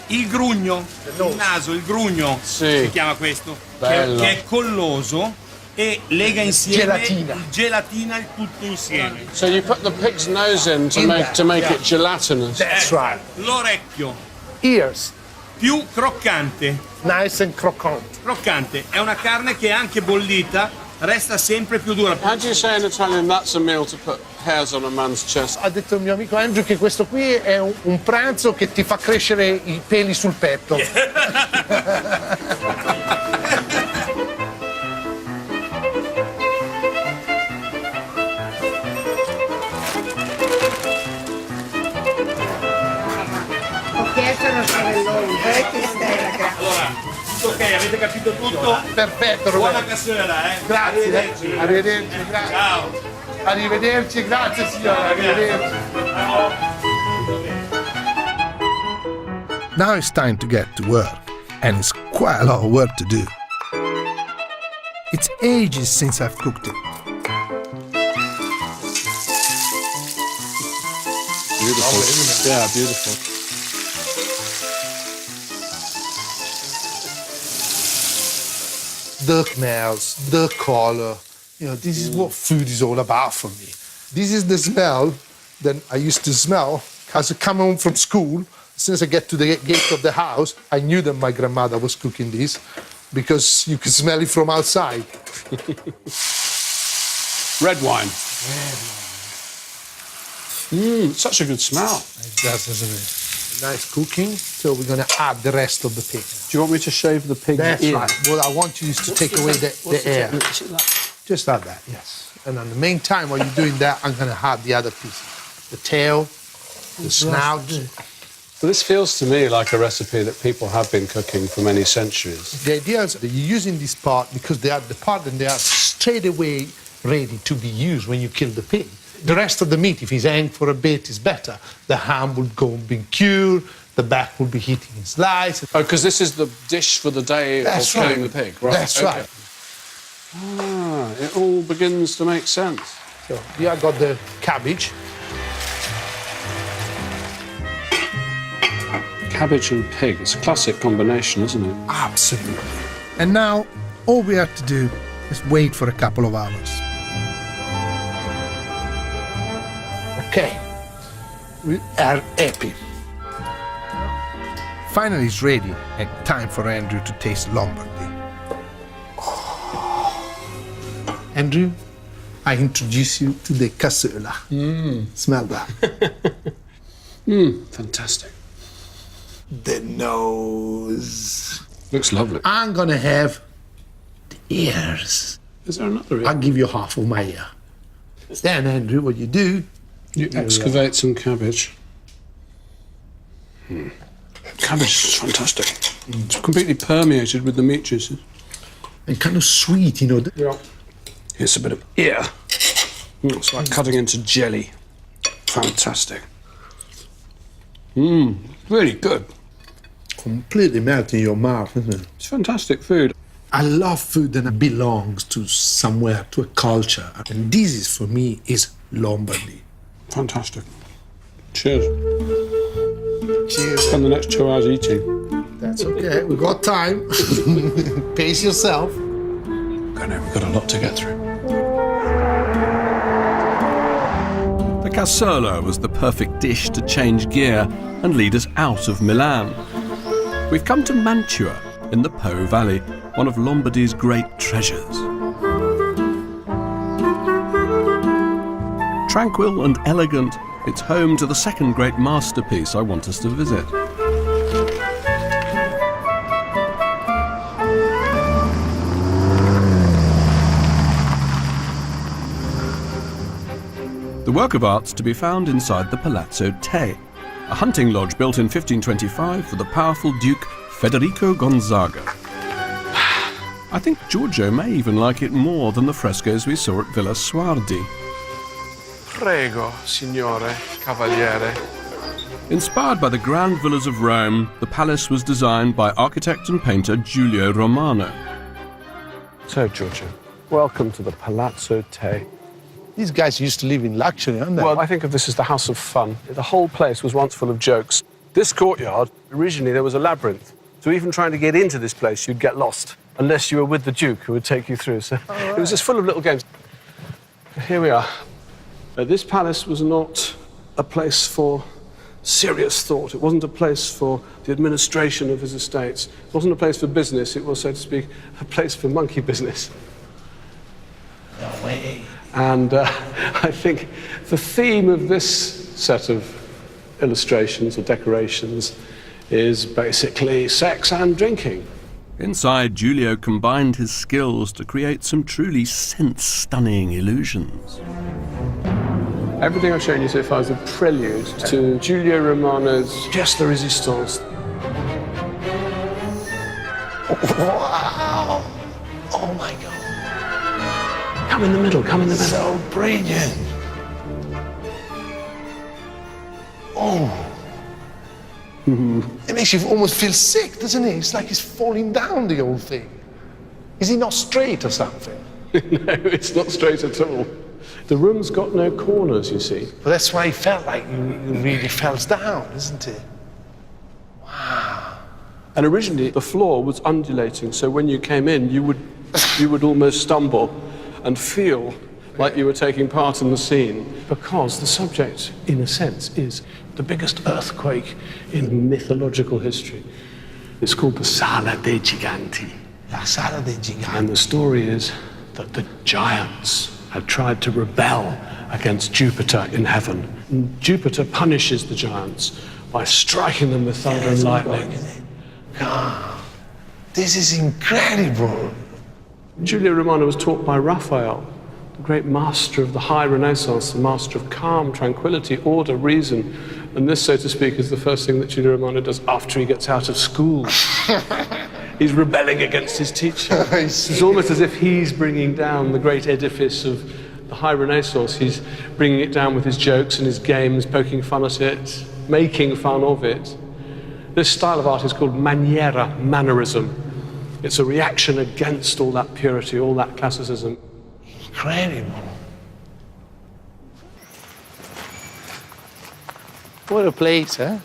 Il grugno, il naso, il grugno, si chiama questo, che è colloso e lega insieme gelatina il tutto insieme. So you put the pig's nose in to make it gelatinous. That's right. L'orecchio. Ears. Più croccante. Nice and croccant. Croccante. È una carne che è anche bollita, resta sempre più dura. How do you say in Italian that's a meal to put hairs on a man's chest? Ha detto il mio amico Andrew che questo qui è un pranzo che ti fa crescere i peli sul petto. Allora, tutto ok, avete capito tutto? Perfetto, Roberto. Buona cassola, Grazie. Arrivederci. Grazie. Ciao. Arrivederci, grazie signora. Arrivederci. Now it's time to get to work, and it's quite a lot of work to do. It's ages since I've cooked it. Beautiful. Yeah, beautiful. The smells, the color. You know, this is what food is all about for me. This is the smell that I used to smell as I come home from school. As soon as I get to the gate of the house, I knew that my grandmother was cooking this. because you can smell it from outside. Red wine. Such a good smell. It does, doesn't it? Nice cooking. So we're going to add the rest of the pig. Do you want me to shave the pig That's ear? right. What I want you is to take away the air. Just add that, yes. And in the meantime, while you're doing that, I'm going to add the other pieces. The tail, the snout. So this feels to me like a recipe that people have been cooking for many centuries. The idea is that you're using this part because they are the part and they are straight away ready to be used when you kill the pig. The rest of the meat, if it's hanged for a bit, is better. The ham will go and be cured, the back will be heated in slices. Oh, because this is the dish for the day of killing the pig, right? That's right. Ah, it all begins to make sense. So here I got the cabbage. Cabbage and pig, it's a classic combination, isn't it? Absolutely. And now, all we have to do is wait for a couple of hours. Okay, we are happy. Finally, it's ready and time for Andrew to taste Lombardy. Andrew, I introduce you to the cassola. Smell that. Fantastic. The nose. Looks lovely. I'm gonna have the ears. Is there another ear? I'll give you half of my ear. Then, Andrew, what you do, You excavate some cabbage. Cabbage is fantastic. It's completely permeated with the meat juices. and kind of sweet, you know. Yeah. Here's a bit of ear. It's like cutting into jelly. Fantastic. Really good. Completely melt in your mouth, isn't it? It's fantastic food. I love food that belongs to somewhere, to a culture. And this is, for me, is Lombardy. Fantastic. Cheers. Cheers. Spend the next 2 hours eating. That's okay. We've got time. Pace yourself. I know, we've got a lot to get through. The cassola was the perfect dish to change gear and lead us out of Milan. We've come to Mantua in the Po Valley, one of Lombardy's great treasures. Tranquil and elegant, it's home to the second great masterpiece I want us to visit. The work of art's to be found inside the Palazzo Te, a hunting lodge built in 1525 for the powerful Duke Federico Gonzaga. I think Giorgio may even like it more than the frescoes we saw at Villa Suardi. Prego, signore, cavaliere. Inspired by the grand villas of Rome, the palace was designed by architect and painter Giulio Romano. So, Giorgio, welcome to the Palazzo Te. These guys used to live in luxury, aren't they? Well, I think of this as the house of fun. The whole place was once full of jokes. This courtyard, originally there was a labyrinth. So even trying to get into this place, you'd get lost, unless you were with the Duke who would take you through. So It was just full of little games. Here we are. This palace was not a place for serious thought. It wasn't a place for the administration of his estates. It wasn't a place for business. It was, so to speak, a place for monkey business. No way. And I think the theme of this set of illustrations or decorations is basically sex and drinking. Inside, Giulio combined his skills to create some truly sense-stunning illusions. Everything I've shown you so far is a prelude to Giulio Romano's Pièce de Résistance. Wow! Oh my God! Come in the middle, come in the middle. So brilliant! Oh! It makes you almost feel sick, doesn't it? It's like it's falling down, the whole thing. Is he not straight or something? No, it's not straight at all. The room's got no corners, you see. But that's why it felt like you really fell down, isn't it? Wow. And originally, the floor was undulating, so when you came in, you would almost stumble and feel like you were taking part in the scene, because the subject, in a sense, is the biggest earthquake in mythological history. It's called the Sala dei Giganti. La Sala dei Giganti. And the story is that the giants had tried to rebel against Jupiter in heaven. And Jupiter punishes the giants by striking them with thunder and lightning. God, this is incredible. Giulio Romano was taught by Raphael, the great master of the high Renaissance, the master of calm, tranquility, order, reason. And this, so to speak, is the first thing that Giulio Romano does after he gets out of school. He's rebelling against his teacher. It's almost as if he's bringing down the great edifice of the high Renaissance. He's bringing it down with his jokes and his games, poking fun at it, making fun of it. This style of art is called maniera, mannerism. It's a reaction against all that purity, all that classicism. Incredible. What a place, eh?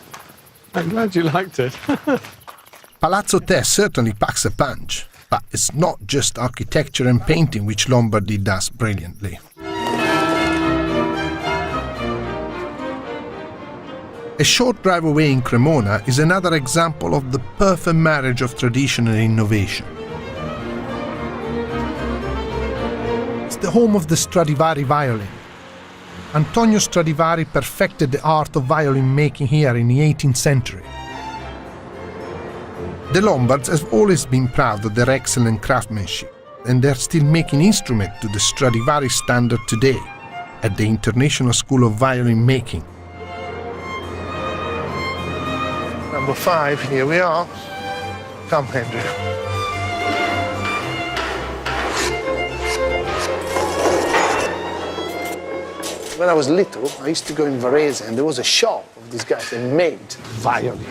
I'm glad you liked it. Palazzo Te certainly packs a punch, but it's not just architecture and painting which Lombardy does brilliantly. A short drive away in Cremona is another example of the perfect marriage of tradition and innovation. It's the home of the Stradivari violin. Antonio Stradivari perfected the art of violin making here in the 18th century. The Lombards have always been proud of their excellent craftsmanship, and they're still making instruments to the Stradivari standard today at the International School of Violin Making. Number 5, here we are. Come, Andrew. When I was little, I used to go in Varese and there was a shop of these guys that made violin.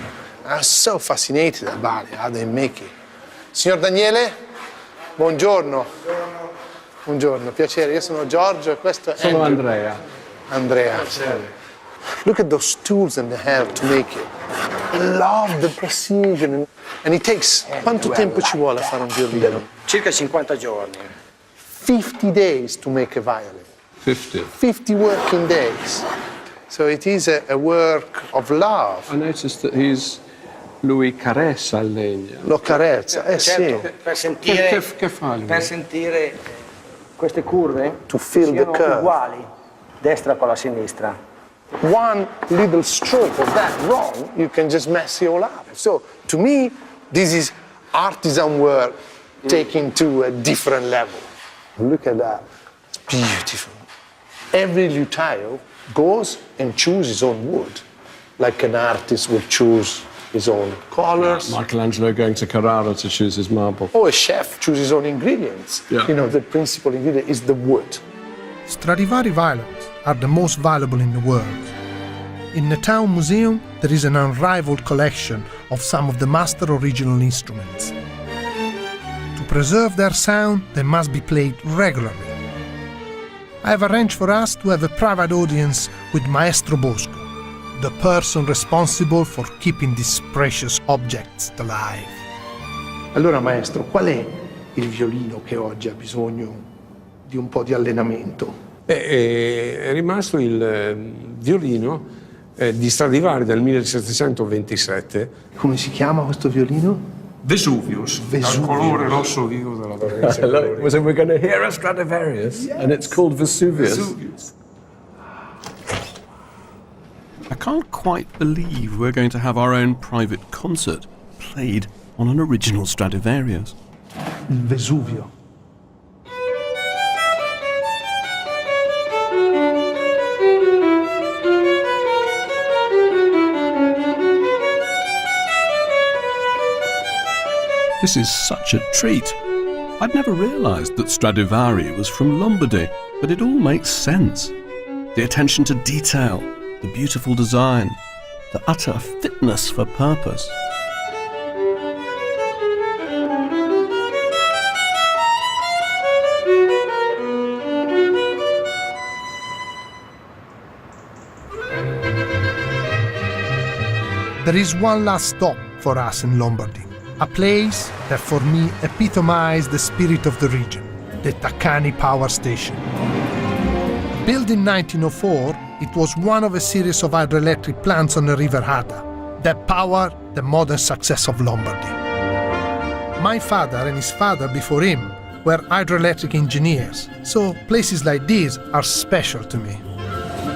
I was so fascinated about it, how they make it. Signor Daniele, buongiorno. Buongiorno, piacere. Io sono Giorgio e questo è Sono Andrew. Andrea. Andrea. Look at those tools and they have to make it. I love the precision. And it takes... Quanto tempo ci vuole a fare un violino? Circa 50 giorni. 50 days to make a violin. 50 working days. So it is a work of love. I noticed that lui carezza il legno. Lo carezza, Certo, sì. Che fa lui? per sentire queste curve To feel the siano curve. uguali, destra con la sinistra. One little stroke of that wrong, you can just mess it all up. So to me, this is artisan work taken to a different level. Look at that. It's beautiful. Every luthier goes and chooses his own wood, like an artist would choose his own colors. Michelangelo going to Carrara to choose his marble. Or a chef chooses his own ingredients. Yeah. You know, the principal ingredient is the wood. Stradivari violins are the most valuable in the world. In the town museum, there is an unrivaled collection of some of the master original instruments. To preserve their sound, they must be played regularly. I have arranged for us to have a private audience with Maestro Bosco, the person responsible for keeping these precious objects alive. Allora, maestro, qual è il violino che oggi ha bisogno di un po' di allenamento? È rimasto il violino di Stradivari del 1727. Come si chiama questo violino? Vesuvius. Vesuvius. Dal colore rosso vivo della Valenza. So we're going to hear a Stradivarius, and it's called Vesuvius. I can't quite believe we're going to have our own private concert played on an original Stradivarius. Il Vesuvio. This is such a treat. I'd never realised that Stradivari was from Lombardy, but it all makes sense. The attention to detail, the beautiful design, the utter fitness for purpose. There is one last stop for us in Lombardy, a place that for me epitomized the spirit of the region, the Taccani Power Station. Built in 1904, it was one of a series of hydroelectric plants on the River Adda that powered the modern success of Lombardy. My father and his father before him were hydroelectric engineers, so places like these are special to me.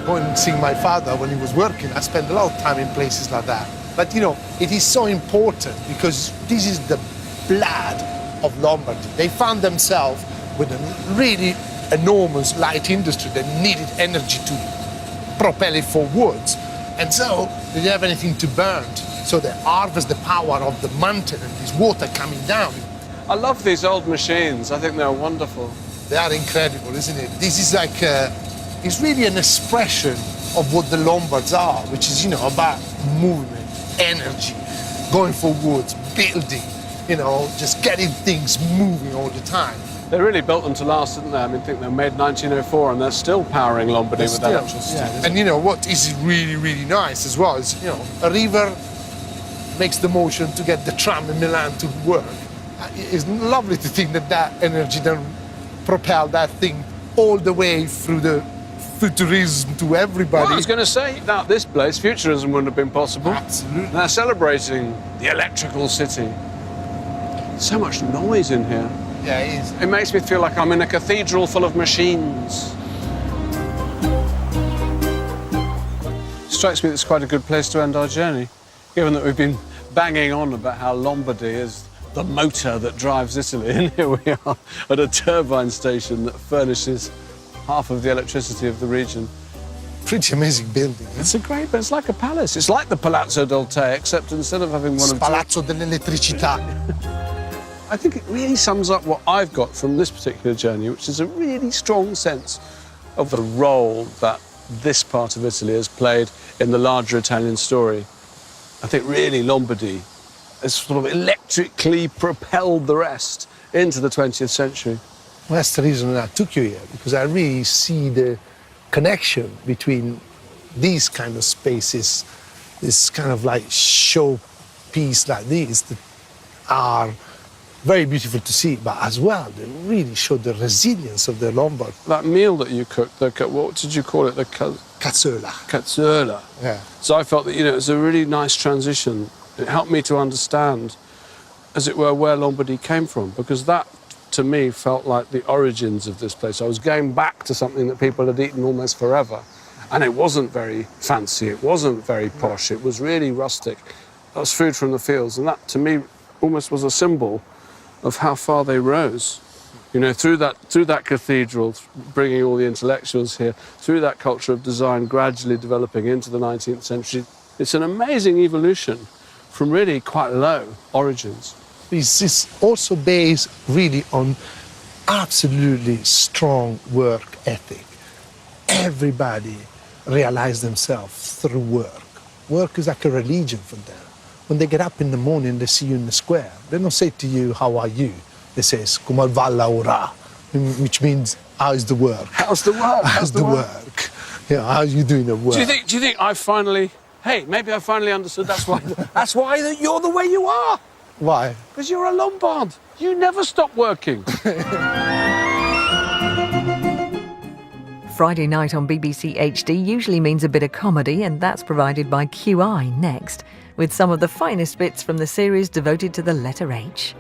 Going and seeing my father when he was working, I spent a lot of time in places like that. But you know, it is so important because this is the blood of Lombardy. They found themselves with a really enormous light industry that needed energy to propel it forwards. And so they didn't have anything to burn. So they harvest the power of the mountain and this water coming down. I love these old machines. I think they're wonderful. They are incredible, isn't it? This is like, it's really an expression of what the Lombards are, which is, you know, about movement, energy, going forwards, building, you know, just getting things moving all the time. They really built them to last, didn't they? I mean, I think they were made in 1904 and they're still powering Lombardy with electricity. Yeah. And you know, what is really, really nice as well is, you know, a river makes the motion to get the tram in Milan to work. It's lovely to think that that energy then propel that thing all the way through the futurism to everybody. Well, I was going to say, without this place, futurism wouldn't have been possible. Absolutely. They're celebrating the electrical city. So much noise in here. Yeah, it is. It makes me feel like I'm in a cathedral full of machines. Strikes me that it's quite a good place to end our journey, given that we've been banging on about how Lombardy is the motor that drives Italy, and here we are at a turbine station that furnishes half of the electricity of the region. Pretty amazing building. It's a great, but it's like a palace. It's like the Palazzo del Te, except instead of having one of Palazzo dell'Elettricità. I think it really sums up what I've got from this particular journey, which is a really strong sense of the role that this part of Italy has played in the larger Italian story. I think really Lombardy has sort of electrically propelled the rest into the 20th century. Well, that's the reason I took you here, because I really see the connection between these kind of spaces, this kind of like showpiece like this that are very beautiful to see, but as well, they really show the resilience of the Lombard. That meal that you cooked, what did you call it? The Cazzola. Cazzola. Yeah. So I felt that, you know, it was a really nice transition. It helped me to understand, as it were, where Lombardy came from, because that, to me, felt like the origins of this place. I was going back to something that people had eaten almost forever, and it wasn't very fancy, it wasn't very posh, it was really rustic. That was food from the fields, and that, to me, almost was a symbol of how far they rose. You know, through that cathedral, bringing all the intellectuals here, through that culture of design gradually developing into the 19th century. It's an amazing evolution from really quite low origins. This is also based really on absolutely strong work ethic. Everybody realizes themselves through work. Work is like a religion for them. When they get up in the morning, they see you in the square. They don't say to you, how are you? They say, come va ora, which means, how is the work? How's the work? How's the work? Yeah, how are you doing at work? Do you think I finally, maybe I finally understood that's why you're the way you are? Why? Because you're a Lombard. You never stop working. Friday night on BBC HD usually means a bit of comedy, and that's provided by QI next, with some of the finest bits from the series devoted to the letter H.